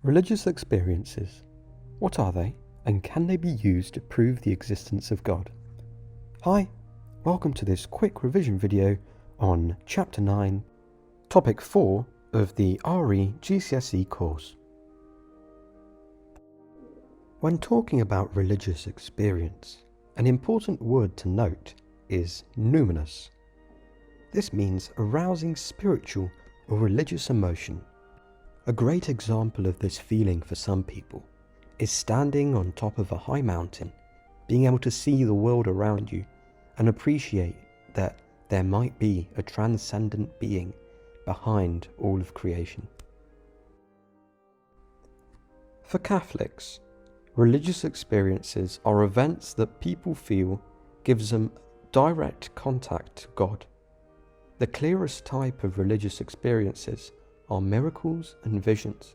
Religious experiences. What are they, and can they be used to prove the existence of God? Hi, welcome to this quick revision video on Chapter 9, Topic 4 of the RE GCSE course. When talking about religious experience, an important word to note is numinous. This means arousing spiritual or religious emotion. A great example of this feeling for some people is standing on top of a high mountain, being able to see the world around you and appreciate that there might be a transcendent being behind all of creation. For Catholics, religious experiences are events that people feel gives them direct contact to God. The clearest type of religious experiences are miracles and visions.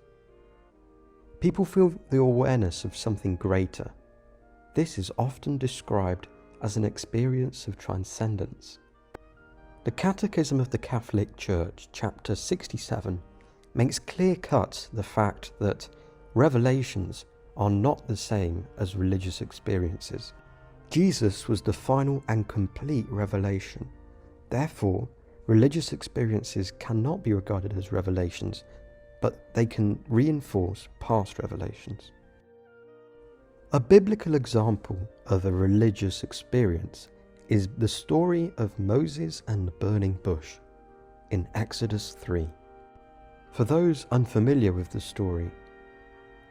People feel the awareness of something greater. This is often described as an experience of transcendence. The Catechism of the Catholic Church, chapter 67, makes clear-cut the fact that revelations are not the same as religious experiences. Jesus was the final and complete revelation. Therefore, religious experiences cannot be regarded as revelations, but they can reinforce past revelations. A biblical example of a religious experience is the story of Moses and the burning bush in Exodus 3. For those unfamiliar with the story,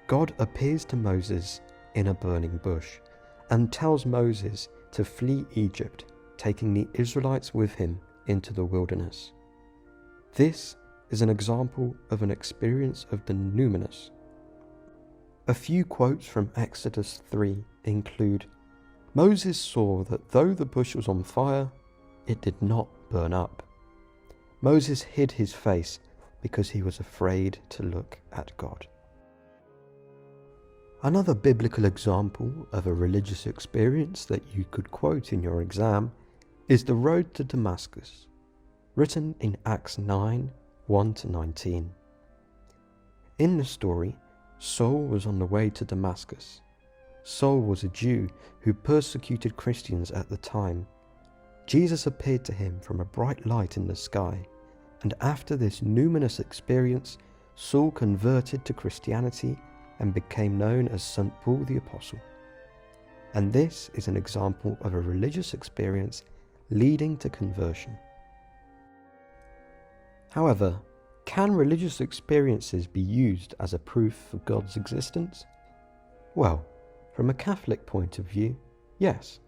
God appears to Moses in a burning bush and tells Moses to flee Egypt, taking the Israelites with him into the wilderness. This is an example of an experience of the numinous. A few quotes from Exodus 3 include, "Moses saw that though the bush was on fire, it did not burn up. Moses hid his face because he was afraid to look at God." Another biblical example of a religious experience that you could quote in your exam is the road to Damascus, written in Acts 9, 1-19. In the story, Saul was on the way to Damascus. Saul was a Jew who persecuted Christians at the time. Jesus appeared to him from a bright light in the sky, and after this numinous experience, Saul converted to Christianity and became known as St. Paul the Apostle. And this is an example of a religious experience leading to conversion. However, can religious experiences be used as a proof of God's existence? Well, from a Catholic point of view, yes,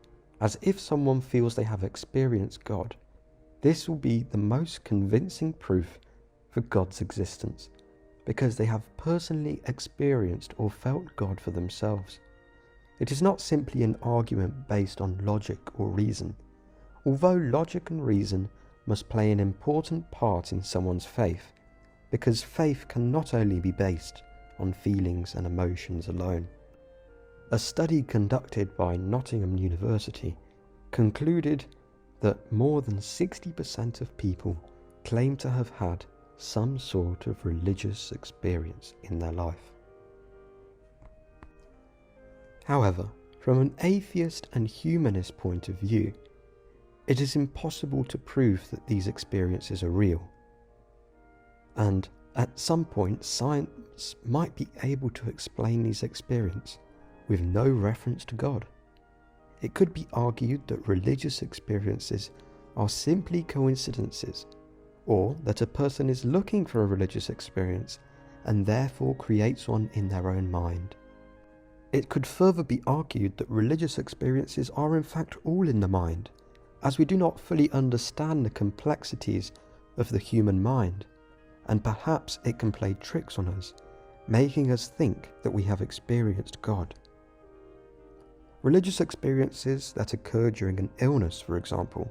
as if someone feels they have experienced God. This will be the most convincing proof for God's existence, because they have personally experienced or felt God for themselves. It is not simply an argument based on logic or reason. Although logic and reason must play an important part in someone's faith, because faith can not only be based on feelings and emotions alone. A study conducted by Nottingham University concluded that more than 60% of people claim to have had some sort of religious experience in their life. However, from an atheist and humanist point of view, it is impossible to prove that these experiences are real. And at some point, science might be able to explain these experiences with no reference to God. It could be argued that religious experiences are simply coincidences, or that a person is looking for a religious experience and therefore creates one in their own mind. It could further be argued that religious experiences are in fact all in the mind, as we do not fully understand the complexities of the human mind, and perhaps it can play tricks on us, making us think that we have experienced God. Religious experiences that occur during an illness, for example,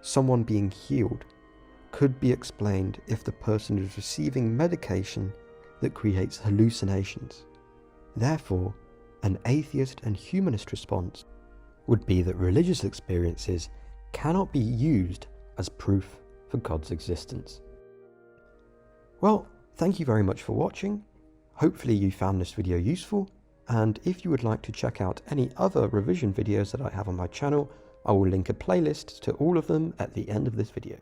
someone being healed, could be explained if the person is receiving medication that creates hallucinations. Therefore, an atheist and humanist response would be that religious experiences cannot be used as proof for God's existence. Well, thank you very much for watching, Hopefully you found this video useful, and if you would like to check out any other revision videos that I have on my channel, I will link a playlist to all of them at the end of this video.